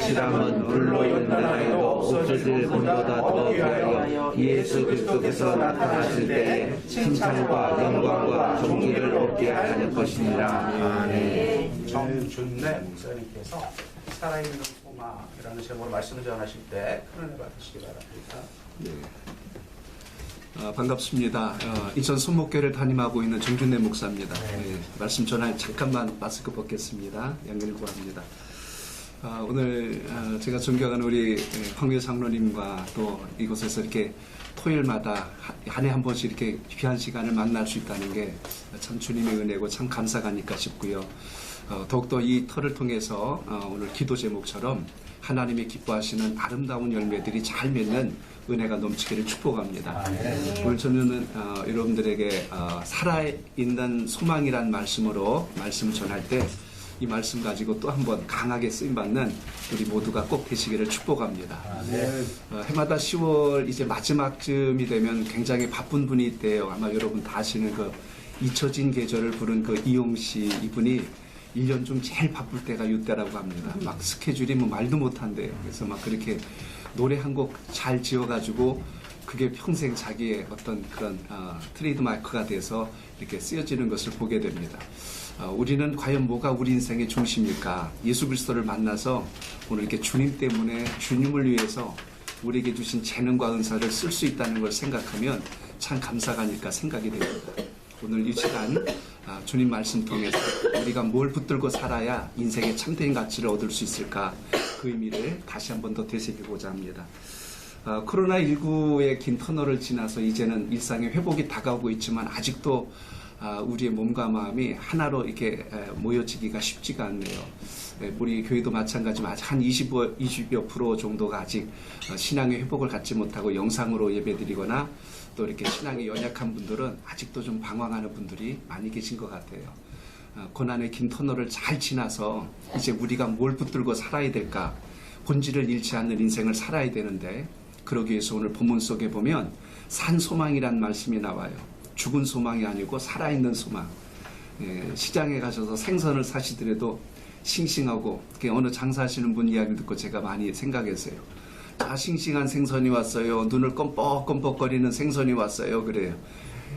실함은 물로 연단하여도 없어질 분보다 더 귀하여 예수 그리스도께서 나타나실 때에 칭찬과 영광과 존귀를 얻게 하는 것이니라. 아멘. 정준래 목사님께서 살아있는 소망이라는 제목으로 말씀을 전하실 때 큰 은혜 받으시기 바랍니다. 네. 반갑습니다. 인천 손목교를 담임하고 있는 정준래 목사입니다. 네, 말씀 전할 잠깐만 마스크 벗겠습니다. 양해를 구합니다. 오늘 제가 존경하는 우리 황교 장로님과 또 이곳에서 이렇게 토요일마다 한 해 한 번씩 이렇게 귀한 시간을 만날 수 있다는 게 참 주님의 은혜고 참 감사하니까 싶고요. 더욱더 이 터를 통해서 오늘 기도 제목처럼 하나님이 기뻐하시는 아름다운 열매들이 잘 맺는 은혜가 넘치기를 축복합니다. 오늘 저는 여러분들에게 살아있는 소망이란 말씀으로 말씀을 전할 때 이 말씀 가지고 또 한번 강하게 쓰임받는 우리 모두가 꼭 되시기를 축복합니다. 해마다 10월 이제 마지막쯤이 되면 굉장히 바쁜 분이 있대요. 아마 여러분 다 아시는 그 잊혀진 계절을 부른 그 이용씨 이분이 1년 중 제일 바쁠 때가 이때라고 합니다. 막 스케줄이 뭐 말도 못한대요. 그래서 막 그렇게 노래 한 곡 잘 지어가지고 그게 평생 자기의 어떤 그런 트레이드 마크가 돼서 이렇게 쓰여지는 것을 보게 됩니다. 우리는 과연 뭐가 우리 인생의 중심일까? 예수 그리스도를 만나서 오늘 이렇게 주님 때문에 주님을 위해서 우리에게 주신 재능과 은사를 쓸 수 있다는 걸 생각하면 참 감사가 아닐까 생각이 됩니다. 오늘 이 시간 주님 말씀 통해서 우리가 뭘 붙들고 살아야 인생의 참된 가치를 얻을 수 있을까? 그 의미를 다시 한 번 더 되새기고자 합니다. 코로나19의 긴 터널을 지나서 이제는 일상의 회복이 다가오고 있지만 아직도 우리의 몸과 마음이 하나로 이렇게 모여지기가 쉽지가 않네요. 우리 교회도 마찬가지지만 아직 한 20여 프로 정도가 아직 신앙의 회복을 갖지 못하고 영상으로 예배드리거나 또 이렇게 신앙이 연약한 분들은 아직도 좀 방황하는 분들이 많이 계신 것 같아요. 고난의 긴 터널을 잘 지나서 이제 우리가 뭘 붙들고 살아야 될까? 본질을 잃지 않는 인생을 살아야 되는데 그러기 위해서 오늘 본문 속에 보면 산소망이란 말씀이 나와요. 죽은 소망이 아니고 살아있는 소망. 시장에 가셔서 생선을 사시더라도 싱싱하고 어느 장사하시는 분 이야기 듣고 제가 많이 생각했어요. 싱싱한 생선이 왔어요. 눈을 껌뻑껌뻑거리는 생선이 왔어요. 그래요.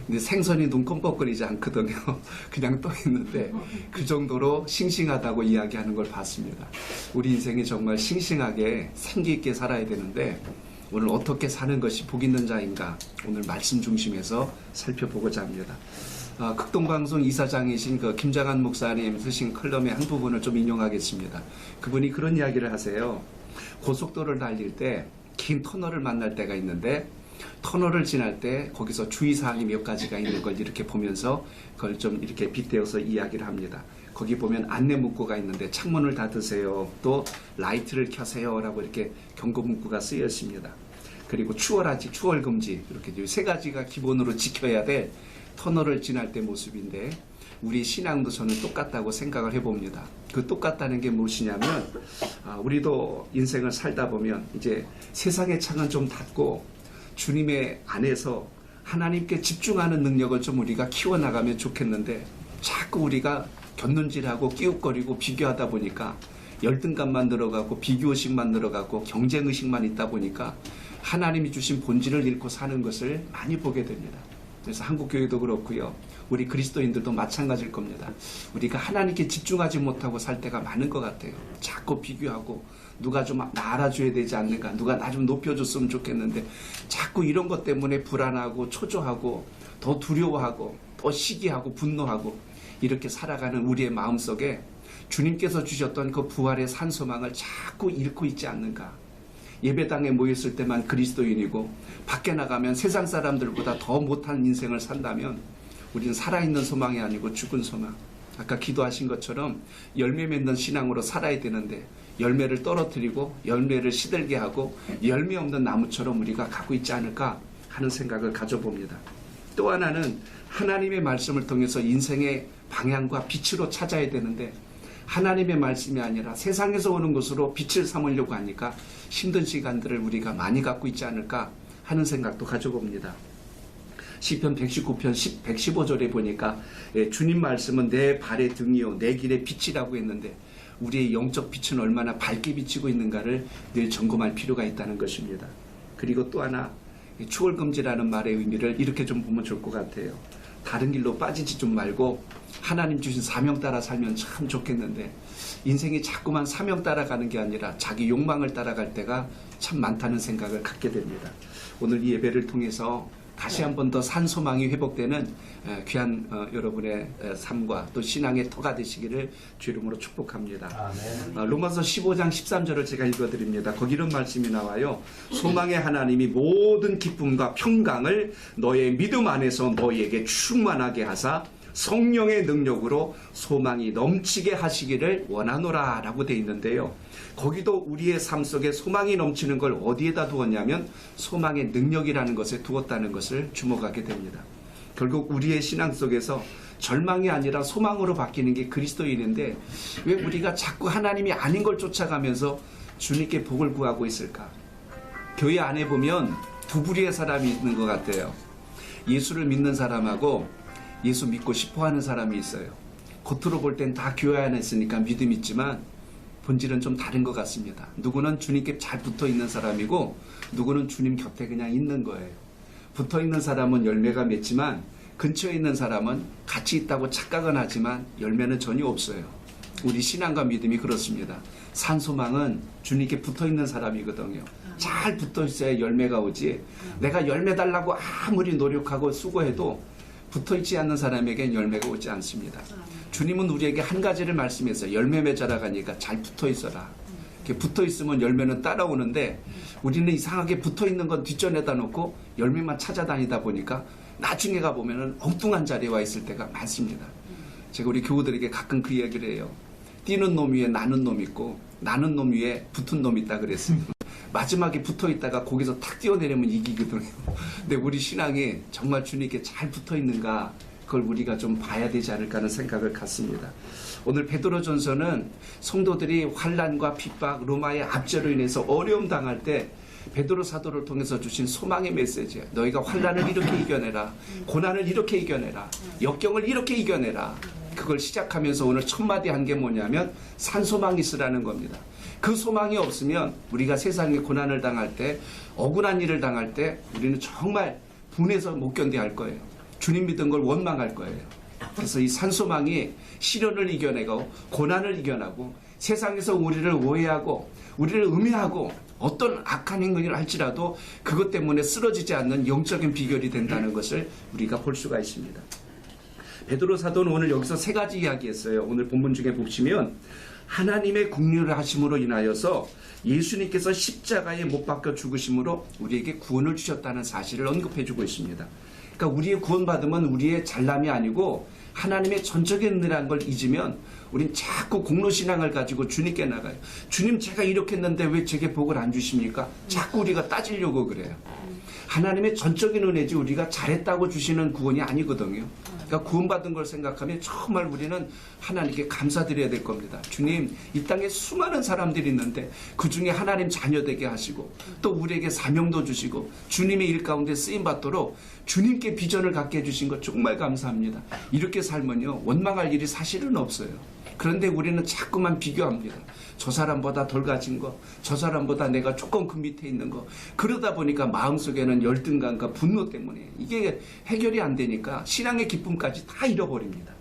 근데 생선이 눈 껌뻑거리지 않거든요. 그냥 떠 있는데 그 정도로 싱싱하다고 이야기하는 걸 봤습니다. 우리 인생이 정말 싱싱하게 생기 있게 살아야 되는데 오늘 어떻게 사는 것이 복 있는 자인가 오늘 말씀 중심에서 살펴보고자 합니다. 극동방송 이사장이신 그 김장한 목사님 쓰신 컬럼의 한 부분을 좀 인용하겠습니다. 그분이 그런 이야기를 하세요. 고속도로를 달릴 때 긴 터널을 만날 때가 있는데 터널을 지날 때 거기서 주의사항이 몇 가지가 있는 걸 이렇게 보면서 그걸 좀 이렇게 빗대어서 이야기를 합니다. 거기 보면 안내 문구가 있는데 창문을 닫으세요. 또 라이트를 켜세요. 라고 이렇게 경고 문구가 쓰여 있습니다. 그리고 추월하지, 추월금지 이렇게 세 가지가 기본으로 지켜야 될 터널을 지날 때 모습인데 우리 신앙도 저는 똑같다고 생각을 해봅니다. 그 똑같다는 게 무엇이냐면 우리도 인생을 살다 보면 이제 세상의 창은 좀 닫고 주님의 안에서 하나님께 집중하는 능력을 좀 우리가 키워나가면 좋겠는데 자꾸 우리가 곁눈질하고 끼웃거리고 비교하다 보니까 열등감만 늘어가고 비교의식만 늘어가고 경쟁의식만 있다 보니까 하나님이 주신 본질을 잃고 사는 것을 많이 보게 됩니다. 그래서 한국교회도 그렇고요. 우리 그리스도인들도 마찬가지일 겁니다. 우리가 하나님께 집중하지 못하고 살 때가 많은 것 같아요. 자꾸 비교하고 누가 좀 나 알아줘야 되지 않는가, 누가 나 좀 높여줬으면 좋겠는데 자꾸 이런 것 때문에 불안하고 초조하고 더 두려워하고 더 시기하고 분노하고 이렇게 살아가는 우리의 마음속에 주님께서 주셨던 그 부활의 산소망을 자꾸 잃고 있지 않는가. 예배당에 모였을 때만 그리스도인이고 밖에 나가면 세상 사람들보다 더 못한 인생을 산다면 우리는 살아있는 소망이 아니고 죽은 소망. 아까 기도하신 것처럼 열매 맺는 신앙으로 살아야 되는데 열매를 떨어뜨리고 열매를 시들게 하고 열매 없는 나무처럼 우리가 가고 있지 않을까 하는 생각을 가져봅니다. 또 하나는 하나님의 말씀을 통해서 인생의 방향과 빛으로 찾아야 되는데 하나님의 말씀이 아니라 세상에서 오는 것으로 빛을 삼으려고 하니까 힘든 시간들을 우리가 많이 갖고 있지 않을까 하는 생각도 가져봅니다. 시편 119편 115절에 보니까 주님 말씀은 내 발의 등이요 내 길의 빛이라고 했는데 우리의 영적 빛은 얼마나 밝게 비치고 있는가를 늘 점검할 필요가 있다는 것입니다. 그리고 또 하나, 추월금지라는 말의 의미를 이렇게 좀 보면 좋을 것 같아요. 다른 길로 빠지지 좀 말고 하나님 주신 사명 따라 살면 참 좋겠는데, 인생이 자꾸만 사명 따라가는 게 아니라 자기 욕망을 따라갈 때가 참 많다는 생각을 갖게 됩니다. 오늘 이 예배를 통해서 다시 한 번 더 산소망이 회복되는 귀한 여러분의 삶과 또 신앙의 터가 되시기를 주 이름으로 축복합니다. 로마서 15장 13절을 제가 읽어드립니다. 거기 이런 말씀이 나와요. 소망의 하나님이 모든 기쁨과 평강을 너의 믿음 안에서 너희에게 충만하게 하사 성령의 능력으로 소망이 넘치게 하시기를 원하노라 라고 되어 있는데요. 거기도 우리의 삶 속에 소망이 넘치는 걸 어디에다 두었냐면 소망의 능력이라는 것에 두었다는 것을 주목하게 됩니다. 결국 우리의 신앙 속에서 절망이 아니라 소망으로 바뀌는 게 그리스도인인데, 왜 우리가 자꾸 하나님이 아닌 걸 쫓아가면서 주님께 복을 구하고 있을까? 교회 안에 보면 두 부류의 사람이 있는 것 같아요. 예수를 믿는 사람하고 예수 믿고 싶어하는 사람이 있어요. 겉으로 볼 땐 다 교회 안에 있으니까 믿음이 있지만 본질은 좀 다른 것 같습니다. 누구는 주님께 잘 붙어 있는 사람이고 누구는 주님 곁에 그냥 있는 거예요. 붙어 있는 사람은 열매가 맺지만 근처에 있는 사람은 같이 있다고 착각은 하지만 열매는 전혀 없어요. 우리 신앙과 믿음이 그렇습니다. 산소망은 주님께 붙어 있는 사람이거든요. 잘 붙어 있어야 열매가 오지, 내가 열매 달라고 아무리 노력하고 수고해도 붙어 있지 않는 사람에겐 열매가 오지 않습니다. 주님은 우리에게 한 가지를 말씀했어요. 열매 맺어라 가니까 잘 붙어 있어라. 이렇게 붙어 있으면 열매는 따라오는데, 우리는 이상하게 붙어 있는 건 뒷전에다 놓고 열매만 찾아다니다 보니까 나중에 가보면 엉뚱한 자리에 와 있을 때가 많습니다. 제가 우리 교우들에게 가끔 그 이야기를 해요. 뛰는 놈 위에 나는 놈 있고 나는 놈 위에 붙은 놈 있다 그랬어요. 마지막에 붙어 있다가 거기서 탁 뛰어내리면 이기거든요. 근데 우리 신앙이 정말 주님께 잘 붙어 있는가, 그걸 우리가 좀 봐야 되지 않을까 하는 생각을 갖습니다. 오늘 베드로전서는 성도들이 환난과 핍박, 로마의 압제로 인해서 어려움 당할 때 베드로 사도를 통해서 주신 소망의 메시지예요. 너희가 환난을 이렇게 이겨내라, 고난을 이렇게 이겨내라, 역경을 이렇게 이겨내라. 그걸 시작하면서 오늘 첫 마디 한 게 뭐냐면 산소망이 있으라는 겁니다. 그 소망이 없으면 우리가 세상에 고난을 당할 때, 억울한 일을 당할 때 우리는 정말 분해서 못 견뎌할 거예요. 주님 믿은 걸 원망할 거예요. 그래서 이 산소망이 시련을 이겨내고 고난을 이겨내고 세상에서 우리를 오해하고 우리를 음해하고 어떤 악한 행동을 할지라도 그것 때문에 쓰러지지 않는 영적인 비결이 된다는 것을 우리가 볼 수가 있습니다. 베드로 사도는 오늘 여기서 세 가지 이야기했어요. 오늘 본문 중에 보시면 하나님의 긍휼을 하심으로 인하여서 예수님께서 십자가에 못 박혀 죽으심으로 우리에게 구원을 주셨다는 사실을 언급해주고 있습니다. 그러니까 우리의 구원받음은 우리의 잘남이 아니고 하나님의 전적인 은혜라는 걸 잊으면 우린 자꾸 공로신앙을 가지고 주님께 나가요. 주님, 제가 이렇게 했는데 왜 제게 복을 안 주십니까? 자꾸 우리가 따지려고 그래요. 하나님의 전적인 은혜지 우리가 잘했다고 주시는 구원이 아니거든요. 그러니까 구원받은 걸 생각하면 정말 우리는 하나님께 감사드려야 될 겁니다. 주님, 이 땅에 수많은 사람들이 있는데 그 중에 하나님 자녀 되게 하시고 또 우리에게 사명도 주시고 주님의 일 가운데 쓰임받도록 주님께 비전을 갖게 해주신 것 정말 감사합니다. 이렇게 살면요, 원망할 일이 사실은 없어요. 그런데 우리는 자꾸만 비교합니다. 저 사람보다 덜 가진 거, 저 사람보다 내가 조금 그 밑에 있는 거. 그러다 보니까 마음속에는 열등감과 분노 때문에 이게 해결이 안 되니까 신앙의 기쁨까지 다 잃어버립니다.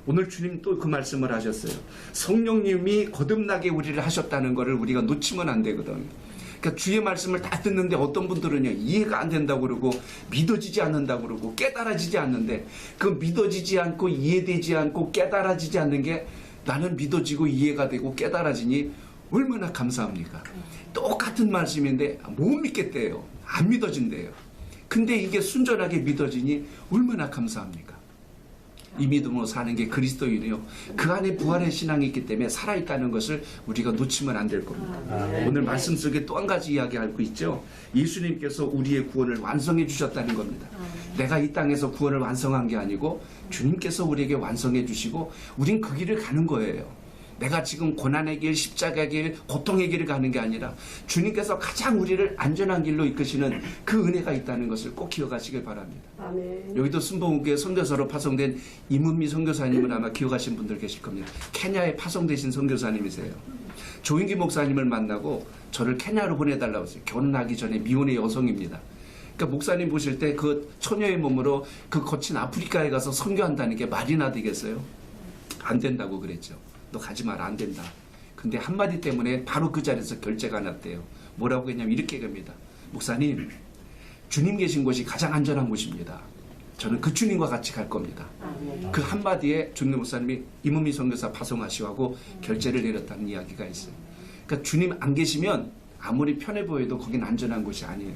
오늘 주님 또 그 말씀을 하셨어요. 성령님이 거듭나게 우리를 하셨다는 것을 우리가 놓치면 안 되거든요. 그러니까 주의 말씀을 다 듣는데 어떤 분들은요, 이해가 안 된다고 그러고 믿어지지 않는다고 그러고 깨달아지지 않는데, 그 믿어지지 않고 이해되지 않고 깨달아지지 않는 게 나는 믿어지고 이해가 되고 깨달아지니 얼마나 감사합니까? 똑같은 말씀인데 못 믿겠대요. 안 믿어진대요. 근데 이게 순전하게 믿어지니 얼마나 감사합니까? 이 믿음으로 사는 게 그리스도인이요. 그 안에 부활의 신앙이 있기 때문에 살아있다는 것을 우리가 놓치면 안 될 겁니다. 오늘 말씀 속에 또 한 가지 이야기하고 있죠. 예수님께서 우리의 구원을 완성해 주셨다는 겁니다. 내가 이 땅에서 구원을 완성한 게 아니고 주님께서 우리에게 완성해 주시고 우린 그 길을 가는 거예요. 내가 지금 고난의 길, 십자가의 길, 고통의 길을 가는 게 아니라 주님께서 가장 우리를 안전한 길로 이끄시는 그 은혜가 있다는 것을 꼭 기억하시길 바랍니다. 아멘. 여기도 순복음교회 선교사로 파송된 이문미 선교사님을 아마 기억하신 분들 계실 겁니다. 케냐에 파송되신 선교사님이세요. 조인기 목사님을 만나고 저를 케냐로 보내달라고 했어요. 결혼하기 전에 미혼의 여성입니다. 그러니까 목사님 보실 때 그 처녀의 몸으로 그 거친 아프리카에 가서 선교한다는 게 말이나 되겠어요? 안 된다고 그랬죠. 너 가지 마라, 안 된다. 근데 한마디 때문에 바로 그 자리에서 결제가 났대요. 뭐라고 했냐면 이렇게 합니다. 목사님, 주님 계신 곳이 가장 안전한 곳입니다. 저는 그 주님과 같이 갈 겁니다. 그 한마디에 주님 목사님이 이문미 선교사 파송하시고 하고 결제를 내렸다는 이야기가 있어요. 그러니까 주님 안 계시면 아무리 편해 보여도 거긴 안전한 곳이 아니에요.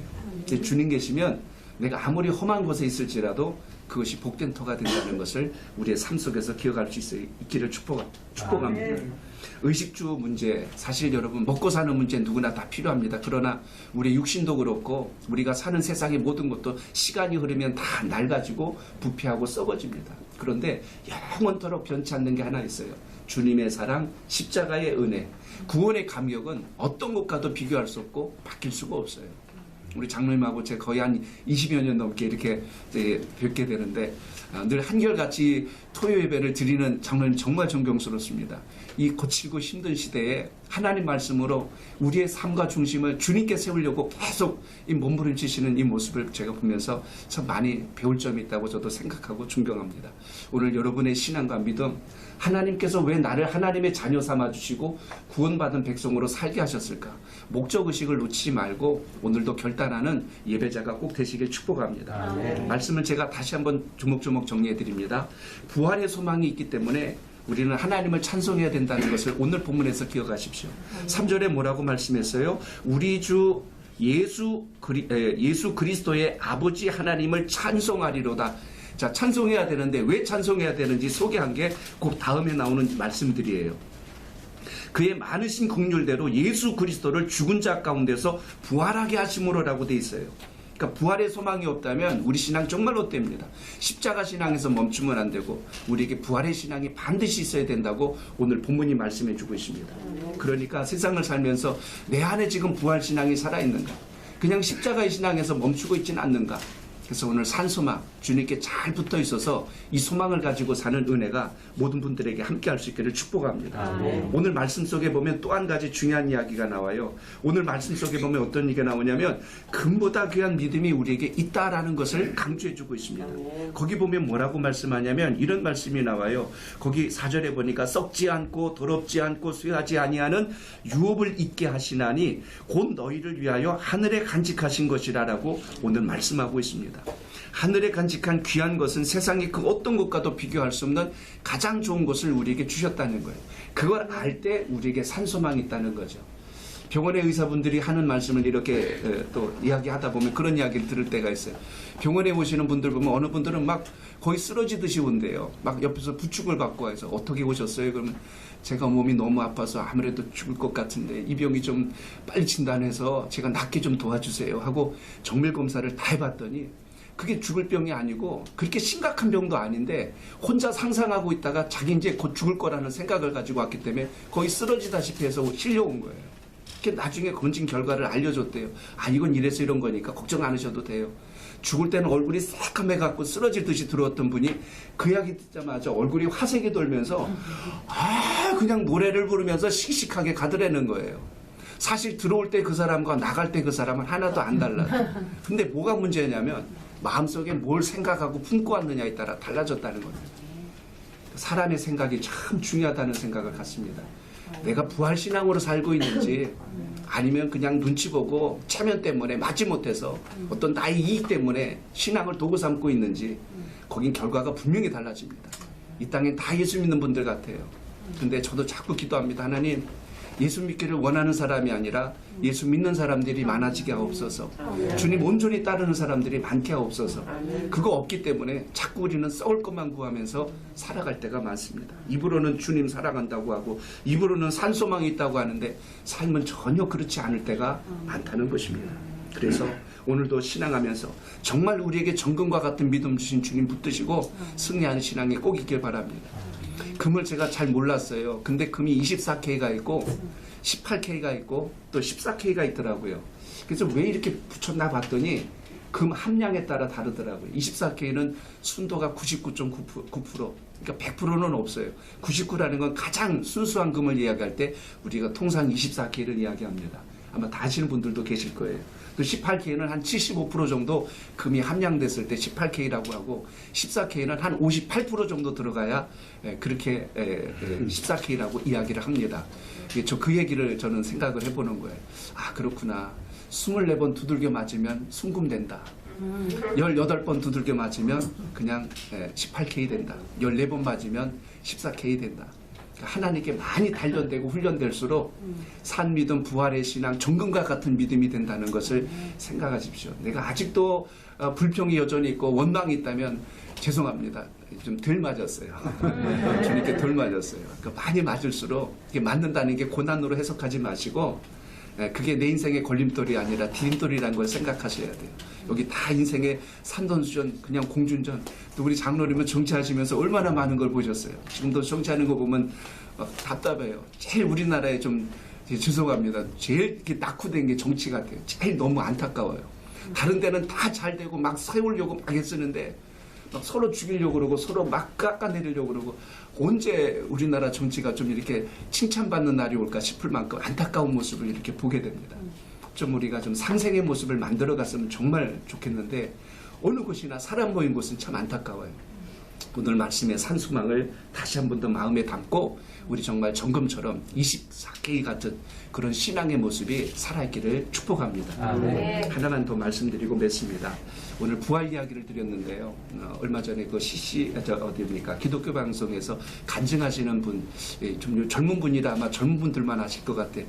근데 주님 계시면 내가 아무리 험한 곳에 있을지라도 그것이 복된 터가 된다는 것을 우리의 삶 속에서 기억할 수 있기를 축복합니다. 의식주 문제, 사실 여러분 먹고 사는 문제 누구나 다 필요합니다. 그러나 우리 육신도 그렇고 우리가 사는 세상의 모든 것도 시간이 흐르면 다 낡아지고 부패하고 썩어집니다. 그런데 영원토록 변치 않는 게 하나 있어요. 주님의 사랑, 십자가의 은혜, 구원의 감격은 어떤 것과도 비교할 수 없고 바뀔 수가 없어요. 우리 장로님하고 제가 거의 한 20여 년 넘게 이렇게 뵙게 되는데 늘 한결같이 토요 예배를 드리는 장로님 정말 존경스럽습니다. 이 거칠고 힘든 시대에 하나님 말씀으로 우리의 삶과 중심을 주님께 세우려고 계속 이 몸부림치시는 이 모습을 제가 보면서 참 많이 배울 점이 있다고 저도 생각하고 존경합니다. 오늘 여러분의 신앙과 믿음, 하나님께서 왜 나를 하나님의 자녀 삼아주시고 구원받은 백성으로 살게 하셨을까? 목적의식을 놓치지 말고 오늘도 결단하는 예배자가 꼭 되시길 축복합니다. 말씀을 제가 다시 한번 조목조목 정리해드립니다. 부활의 소망이 있기 때문에 우리는 하나님을 찬송해야 된다는 것을 오늘 본문에서 기억하십시오. 3절에 뭐라고 말씀했어요? 우리 주 예수 그리스도의 아버지 하나님을 찬송하리로다. 자, 찬송해야 되는데 왜 찬송해야 되는지 소개한 게 그 다음에 나오는 말씀들이에요. 그의 많으신 긍휼대로 예수 그리스도를 죽은 자 가운데서 부활하게 하심으로라고 돼 있어요. 그러니까 부활의 소망이 없다면 우리 신앙 정말 헛됩니다. 십자가 신앙에서 멈추면 안 되고 우리에게 부활의 신앙이 반드시 있어야 된다고 오늘 본문이 말씀해 주고 있습니다. 그러니까 세상을 살면서 내 안에 지금 부활 신앙이 살아있는가? 그냥 십자가의 신앙에서 멈추고 있지는 않는가? 그래서 오늘 산소망, 주님께 잘 붙어 있어서 이 소망을 가지고 사는 은혜가 모든 분들에게 함께 할 수 있기를 축복합니다. 오늘 말씀 속에 보면 또 한 가지 중요한 이야기가 나와요. 오늘 말씀 속에 보면 어떤 얘기가 나오냐면 금보다 귀한 믿음이 우리에게 있다라는 것을 강조해 주고 있습니다. 거기 보면 뭐라고 말씀하냐면 이런 말씀이 나와요. 거기 4절에 보니까 썩지 않고 더럽지 않고 쇠하지 아니하는 유업을 잊게 하시나니 곧 너희를 위하여 하늘에 간직하신 것이라라고 오늘 말씀하고 있습니다. 하늘에 간직한 귀한 것은 세상의 그 어떤 것과도 비교할 수 없는 가장 좋은 것을 우리에게 주셨다는 거예요. 그걸 알 때 우리에게 산소망이 있다는 거죠. 병원의 의사분들이 하는 말씀을 이렇게 또 이야기하다 보면 그런 이야기를 들을 때가 있어요. 병원에 오시는 분들 보면 어느 분들은 막 거의 쓰러지듯이 온대요. 막 옆에서 부축을 받고 와서 어떻게 오셨어요? 그러면 제가 몸이 너무 아파서 아무래도 죽을 것 같은데 이 병이 좀 빨리 진단해서 제가 낫게 좀 도와주세요 하고 정밀 검사를 다 해봤더니 그게 죽을 병이 아니고 그렇게 심각한 병도 아닌데 혼자 상상하고 있다가 자기 이제 곧 죽을 거라는 생각을 가지고 왔기 때문에 거의 쓰러지다시피 해서 실려온 거예요. 나중에 검진 결과를 알려줬대요. 아, 이건 이래서 이런 거니까 걱정 안 하셔도 돼요. 죽을 때는 얼굴이 새까매갖고 쓰러질 듯이 들어왔던 분이 그 이야기 듣자마자 얼굴이 화색이 돌면서 그냥 노래를 부르면서 씩씩하게 가더라는 거예요. 사실 들어올 때 그 사람과 나갈 때 그 사람은 하나도 안 달라요. 근데 뭐가 문제냐면 마음속에 뭘 생각하고 품고 왔느냐에 따라 달라졌다는 거예요. 사람의 생각이 참 중요하다는 생각을 갖습니다. 내가 부활신앙으로 살고 있는지 아니면 그냥 눈치 보고 체면 때문에 마지못해서 어떤 나의 이익 때문에 신앙을 도구 삼고 있는지 거긴 결과가 분명히 달라집니다. 이 땅엔 다 예수 믿는 분들 같아요. 근데 저도 자꾸 기도합니다. 하나님, 예수 믿기를 원하는 사람이 아니라 예수 믿는 사람들이 많아지게 하옵소서. 주님 온전히 따르는 사람들이 많게 하옵소서. 그거 없기 때문에 자꾸 우리는 썩을 것만 구하면서 살아갈 때가 많습니다. 입으로는 주님 사랑한다고 하고 입으로는 산소망이 있다고 하는데 삶은 전혀 그렇지 않을 때가 많다는 것입니다. 그래서 오늘도 신앙하면서 정말 우리에게 정금과 같은 믿음 주신 주님 붙드시고 승리하는 신앙이 꼭 있길 바랍니다. 금을 제가 잘 몰랐어요. 근데 금이 24K가 있고 18K가 있고 또 14K가 있더라고요. 그래서 왜 이렇게 붙였나 봤더니 금 함량에 따라 다르더라고요. 24K는 순도가 99.9%, 그러니까 100%는 없어요. 99라는 건 가장 순수한 금을 이야기할 때 우리가 통상 24K를 이야기합니다. 아마 다 아시는 분들도 계실 거예요. 또 18K는 한 75% 정도 금이 함량됐을 때 18K라고 하고 14K는 한 58% 정도 들어가야 그렇게 14K라고 이야기를 합니다. 저 그 얘기를 저는 생각을 해보는 거예요. 아, 그렇구나. 24번 두들겨 맞으면 순금된다. 18번 두들겨 맞으면 그냥 18K 된다. 14번 맞으면 14K 된다. 하나님께 많이 단련되고 훈련될수록 산 믿음, 부활의 신앙, 정금과 같은 믿음이 된다는 것을 생각하십시오. 내가 아직도 불평이 여전히 있고 원망이 있다면 죄송합니다. 좀 덜 맞았어요. 주님께 덜 맞았어요. 그러니까 많이 맞을수록 이게 맞는다는 게 고난으로 해석하지 마시고 그게 내 인생의 걸림돌이 아니라 디딤돌이라는 걸 생각하셔야 돼요. 여기 다 인생의 산전수전, 그냥 공준전. 또 우리 장로님은 정치하시면서 얼마나 많은 걸 보셨어요. 지금도 정치하는 거 보면 답답해요. 제일 우리나라에 좀 죄송합니다. 제일 이렇게 낙후된 게 정치 같아요. 제일 너무 안타까워요. 다른 데는 다 잘 되고 막 세우려고 막 애쓰는데 막 서로 죽이려고 그러고 서로 막 깎아내리려고 그러고 언제 우리나라 정치가 좀 이렇게 칭찬받는 날이 올까 싶을 만큼 안타까운 모습을 이렇게 보게 됩니다. 좀 우리가 좀 상생의 모습을 만들어갔으면 정말 좋겠는데 어느 곳이나 사람 모인 곳은 참 안타까워요. 오늘 말씀의 산수망을 다시 한 번 더 마음에 담고 우리 정말 정금처럼 24K 같은 그런 신앙의 모습이 살아있기를 축복합니다. 하나만 더 말씀드리고 맺습니다. 오늘 부활 이야기를 드렸는데요. 얼마 전에 그 어디입니까? 기독교 방송에서 간증하시는 분, 좀 젊은 분이라 아마 젊은 분들만 아실 것 같아.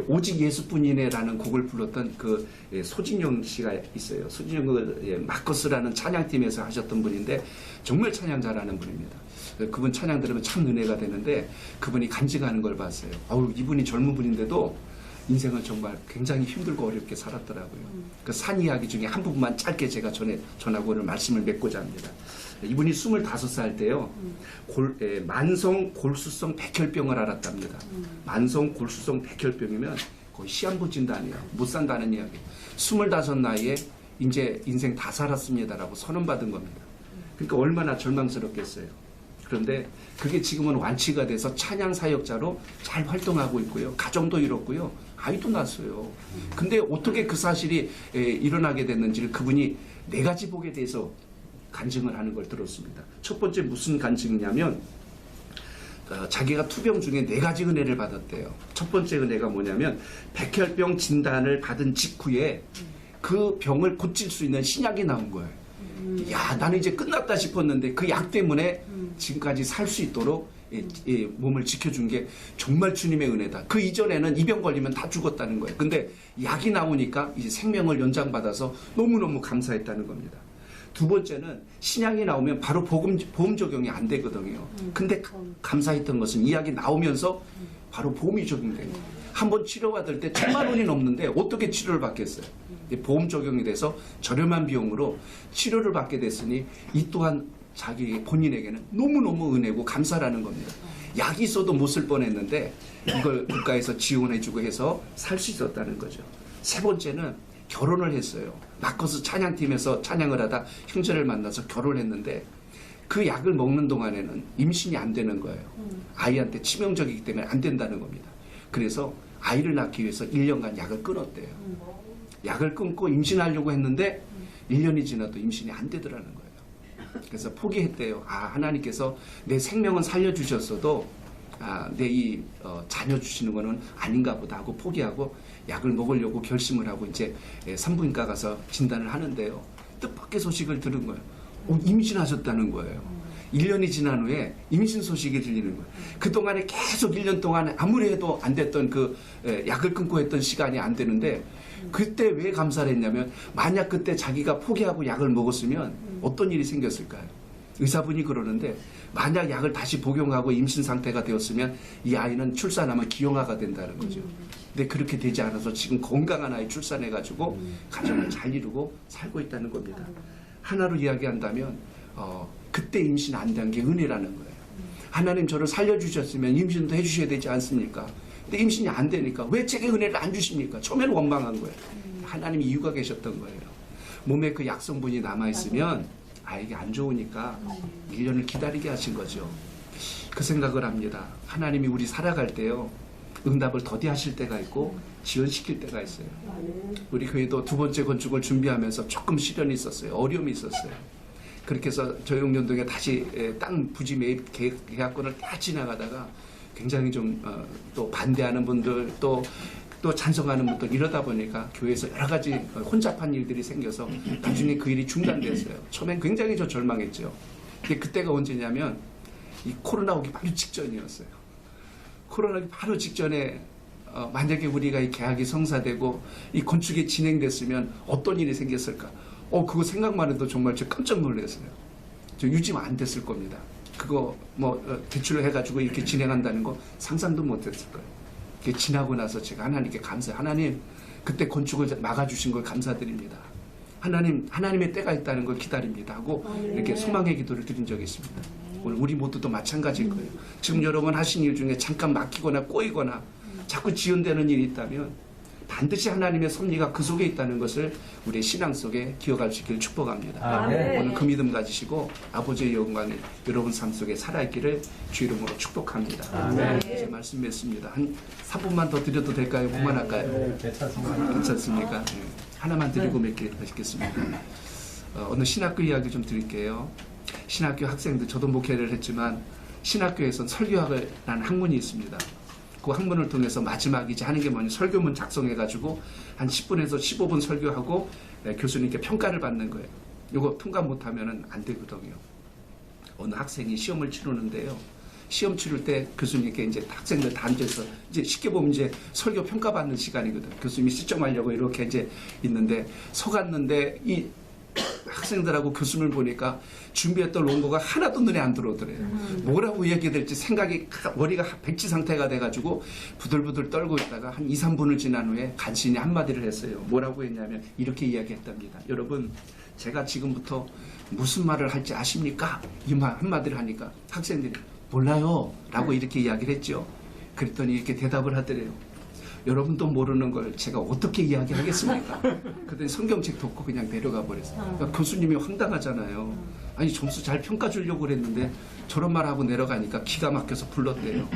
오직 예수뿐이네라는 곡을 불렀던 그 소진영 씨가 있어요. 소진영 마커스라는 찬양팀에서 하셨던 분인데 정말 찬양 잘하는 분입니다. 그분 찬양 들으면 참 은혜가 되는데 그분이 간증하는 걸 봤어요. 이분이 젊은 분인데도 인생을 정말 굉장히 힘들고 어렵게 살았더라고요. 그 산 이야기 중에 한 부분만 짧게 제가 전하고 오늘 말씀을 맺고자 합니다. 이분이 25살 때요, 만성 골수성 백혈병을 앓았답니다. 만성 골수성 백혈병이면 거의 시한부 진단이에요. 못 산다는 이야기. 25 나이에 이제 인생 다 살았습니다라고 선언받은 겁니다. 그러니까 얼마나 절망스럽겠어요. 그런데 그게 지금은 완치가 돼서 찬양 사역자로 잘 활동하고 있고요. 가정도 이뤘고요. 아이도 낳았어요. 근데 어떻게 그 사실이 일어나게 됐는지를 그분이 4가지 복에 대해서 간증을 하는 걸 들었습니다. 첫 번째 무슨 간증이냐면 자기가 투병 중에 4가지 은혜를 받았대요. 첫 번째 은혜가 뭐냐면 백혈병 진단을 받은 직후에 그 병을 고칠 수 있는 신약이 나온 거예요. 야, 나는 이제 끝났다 싶었는데 그 약 때문에 지금까지 살 수 있도록 몸을 지켜준 게 정말 주님의 은혜다. 그 이전에는 이 병 걸리면 다 죽었다는 거예요. 근데 약이 나오니까 이제 생명을 연장받아서 너무너무 감사했다는 겁니다. 두 번째는 신약이 나오면 바로 보험 적용이 안 되거든요. 근데 감사했던 것은 이 약이 나오면서 바로 보험이 적용돼요. 한번 치료받을 때 1,000만 원이 넘는데 어떻게 치료를 받겠어요? 보험 적용이 돼서 저렴한 비용으로 치료를 받게 됐으니 이 또한 자기 본인에게는 너무너무 은혜고 감사라는 겁니다. 약이 있어도 못 쓸 뻔했는데 이걸 국가에서 지원해주고 해서 살 수 있었다는 거죠. 세 번째는 결혼을 했어요. 마커스 찬양팀에서 찬양을 하다 형제를 만나서 결혼했는데 그 약을 먹는 동안에는 임신이 안 되는 거예요. 아이한테 치명적이기 때문에 안 된다는 겁니다. 그래서 아이를 낳기 위해서 1년간 약을 끊었대요. 약을 끊고 임신하려고 했는데 1년이 지나도 임신이 안 되더라는 거예요. 그래서 포기했대요. 하나님께서 내 생명은 살려주셨어도 내 이 자녀 주시는 거는 아닌가 보다 하고 포기하고 약을 먹으려고 결심을 하고 이제 산부인과 가서 진단을 하는데요. 뜻밖의 소식을 들은 거예요. 임신하셨다는 거예요. 1년이 지난 후에 임신 소식이 들리는 거예요. 그동안에 계속 1년 동안 아무리 해도 안 됐던 그 약을 끊고 했던 시간이 안 되는데 그때 왜 감사를 했냐면 만약 그때 자기가 포기하고 약을 먹었으면 어떤 일이 생겼을까요? 의사분이 그러는데 만약 약을 다시 복용하고 임신 상태가 되었으면 이 아이는 출산하면 기형아가 된다는 거죠. 근데 그렇게 되지 않아서 지금 건강한 아이 출산해가지고 가정을 잘 이루고 살고 있다는 겁니다. 하나로 이야기한다면 그때 임신 안 된 게 은혜라는 거예요. 하나님 저를 살려주셨으면 임신도 해주셔야 되지 않습니까? 근데 임신이 안 되니까 왜 제게 은혜를 안 주십니까? 처음에는 원망한 거예요. 하나님이 이유가 계셨던 거예요. 몸에 그 약성분이 남아있으면 이게 안 좋으니까 1년을 기다리게 하신 거죠. 그 생각을 합니다. 하나님이 우리 살아갈 때요, 응답을 더디하실 때가 있고 지연시킬 때가 있어요. 우리 교회도 두 번째 건축을 준비하면서 조금 시련이 있었어요. 어려움이 있었어요. 그렇게 해서 저용년동에 다시 땅 부지 매입 계약권을 다 지나가다가 굉장히 좀 또 반대하는 분들 또 찬성하는 분들 이러다 보니까 교회에서 여러 가지 혼잡한 일들이 생겨서 나중에 그 일이 중단됐어요. 처음엔 굉장히 저 절망했죠. 근데 그때가 언제냐면 이 코로나 오기 바로 직전이었어요. 코로나 오기 바로 직전에 만약에 우리가 이 계약이 성사되고 이 건축이 진행됐으면 어떤 일이 생겼을까? 그거 생각만 해도 정말 저 깜짝 놀랐어요. 저 유지가 안 됐을 겁니다. 그거 대출을 해가지고 이렇게 진행한다는 거 상상도 못했을 거예요. 이게 지나고 나서 제가 하나님께 감사해요. 하나님, 그때 건축을 막아주신 걸 감사드립니다. 하나님의 때가 있다는 걸 기다립니다 하고 이렇게 소망의 기도를 드린 적이 있습니다. 오늘 우리 모두도 마찬가지일 거예요. 지금 여러분 하신 일 중에 잠깐 막히거나 꼬이거나 자꾸 지연되는 일이 있다면 반드시 하나님의 섭리가 그 속에 있다는 것을 우리의 신앙 속에 기억할 수 있기를 축복합니다. 오늘 그 믿음 가지시고 아버지의 영광이 여러분 삶 속에 살아있기를 주 이름으로 축복합니다. 이제 말씀 맺습니다. 한 3분만 더 드려도 될까요? 그만할까요? 괜찮습니까? 네. 하나만 드리고 맺겠습니다. 오늘 신학교 이야기 좀 드릴게요. 신학교 학생들, 저도 목회를 했지만 신학교에선 설교학이라는 학문이 있습니다. 그 학문을 통해서 마지막 이제 하는 게 뭐냐, 설교문 작성해가지고 한 10분에서 15분 설교하고 교수님께 평가를 받는 거예요. 이거 통과 못하면 안 되거든요. 어느 학생이 시험을 치르는데요. 시험 치를 때 교수님께 이제 학생들 다 앉아서 이제 쉽게 보면 이제 설교 평가 받는 시간이거든. 교수님이 시점하려고 이렇게 이제 있는데 속았는데 이 학생들하고 교수님을 보니까 준비했던 원고가 하나도 눈에 안 들어오더래요. 뭐라고 얘기해야 될지 생각이 머리가 백지 상태가 돼가지고 부들부들 떨고 있다가 한 2, 3분을 지난 후에 간신히 한마디를 했어요. 뭐라고 했냐면 이렇게 이야기했답니다. 여러분, 제가 지금부터 무슨 말을 할지 아십니까? 이 말 한마디를 하니까 학생들이 몰라요 라고 이렇게 이야기를 했죠. 그랬더니 이렇게 대답을 하더래요. 여러분도 모르는 걸 제가 어떻게 이야기하겠습니까? 그랬더니 성경책 덮고 그냥 내려가 버렸어요. 그러니까 교수님이 황당하잖아요. 아니 점수 잘 평가 주려고 그랬는데 저런 말하고 내려가니까 기가 막혀서 불렀대요.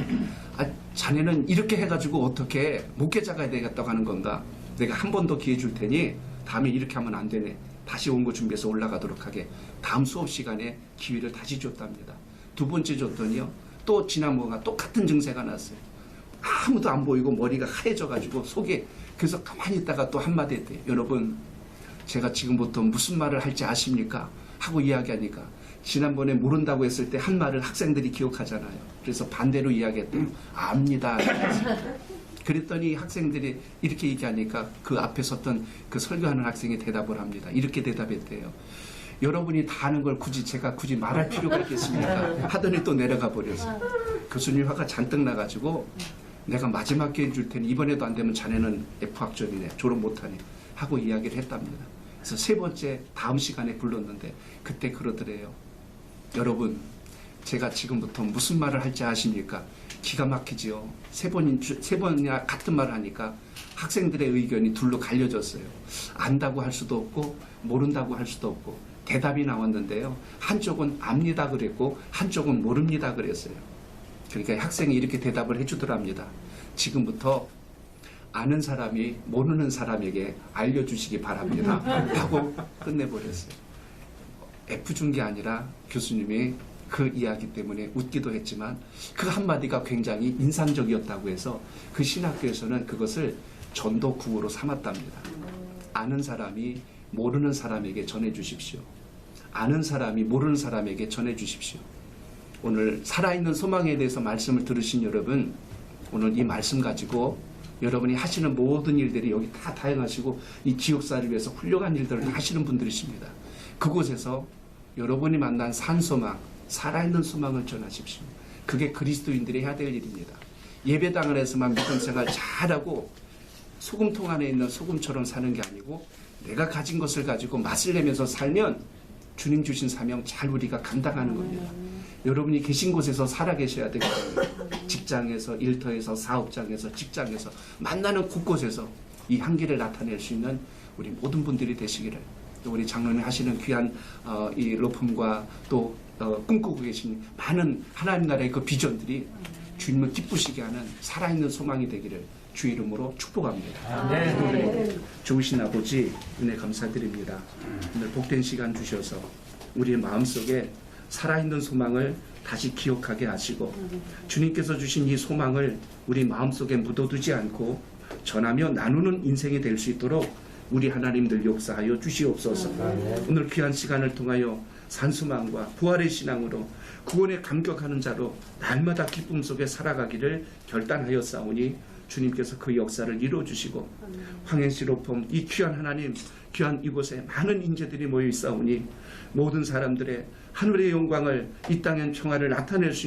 자네는 이렇게 해가지고 어떻게 목회자가 되겠다고 하는 건가? 내가 한 번 더 기회 줄 테니 다음에 이렇게 하면 안 되네. 다시 원고 준비해서 올라가도록 하게. 다음 수업 시간에 기회를 다시 줬답니다. 두 번째 줬더니요. 또 지난번과 똑같은 증세가 났어요. 아무도 안 보이고 머리가 하얘져가지고 속에, 그래서 가만히 있다가 또 한마디 했대요. 여러분, 제가 지금부터 무슨 말을 할지 아십니까? 하고 이야기하니까 지난번에 모른다고 했을 때 한 말을 학생들이 기억하잖아요. 그래서 반대로 이야기했대요. 압니다. 그랬더니 학생들이 이렇게 얘기하니까 그 앞에 섰던 그 설교하는 학생이 대답을 합니다. 이렇게 대답했대요. 여러분이 다 아는 걸 제가 굳이 말할 필요가 있겠습니까? 하더니 또 내려가 버렸어요. 교수님 화가 잔뜩 나가지고 내가 마지막 기회 줄 테니 이번에도 안 되면 자네는 F학점이네. 졸업 못하네. 하고 이야기를 했답니다. 그래서 세 번째 다음 시간에 불렀는데 그때 그러더래요. 여러분, 제가 지금부터 무슨 말을 할지 아십니까? 기가 막히지요. 세 번이나 같은 말을 하니까 학생들의 의견이 둘로 갈려졌어요. 안다고 할 수도 없고 모른다고 할 수도 없고 대답이 나왔는데요. 한쪽은 압니다 그랬고 한쪽은 모릅니다 그랬어요. 그러니까 학생이 이렇게 대답을 해주더랍니다. 지금부터 아는 사람이 모르는 사람에게 알려주시기 바랍니다. 하고 끝내버렸어요. F 준 게 아니라 교수님이 그 이야기 때문에 웃기도 했지만 그 한마디가 굉장히 인상적이었다고 해서 그 신학교에서는 그것을 전도구호로 삼았답니다. 아는 사람이 모르는 사람에게 전해주십시오. 아는 사람이 모르는 사람에게 전해주십시오. 오늘 살아있는 소망에 대해서 말씀을 들으신 여러분, 오늘 이 말씀 가지고 여러분이 하시는 모든 일들이 여기 다 다양하시고 이 지역사를 위해서 훌륭한 일들을 하시는 분들이십니다. 그곳에서 여러분이 만난 산소망, 살아있는 소망을 전하십시오. 그게 그리스도인들이 해야 될 일입니다. 예배당 안에서만 믿음 생활 잘하고 소금통 안에 있는 소금처럼 사는 게 아니고 내가 가진 것을 가지고 맛을 내면서 살면 주님 주신 사명 잘 우리가 감당하는 겁니다. 여러분이 계신 곳에서 살아계셔야 되거든요. 직장에서, 일터에서, 사업장에서, 직장에서, 만나는 곳곳에서 이 향기를 나타낼 수 있는 우리 모든 분들이 되시기를, 또 우리 장로님 하시는 귀한 이 로펌과 또 꿈꾸고 계신 많은 하나님 나라의 그 비전들이 주님을 기쁘시게 하는 살아있는 소망이 되기를 주 이름으로 축복합니다. 우리 좋으신 아버지, 은혜 감사드립니다. 오늘 복된 시간 주셔서 우리의 마음속에 살아있는 소망을 다시 기억하게 하시고, 주님께서 주신 이 소망을 우리 마음속에 묻어두지 않고 전하며 나누는 인생이 될 수 있도록 우리 하나님들 역사하여 주시옵소서. 오늘 귀한 시간을 통하여 산소망과 부활의 신앙으로 구원에 감격하는 자로 날마다 기쁨 속에 살아가기를 결단하였사오니 주님께서 그 역사를 이루어주시고, 황행시 로펌 이 귀한 하나님, 귀한 이곳에 많은 인재들이 모여 있사오니 모든 사람들의 하늘의 영광을, 이 땅엔 평화를 나타낼 수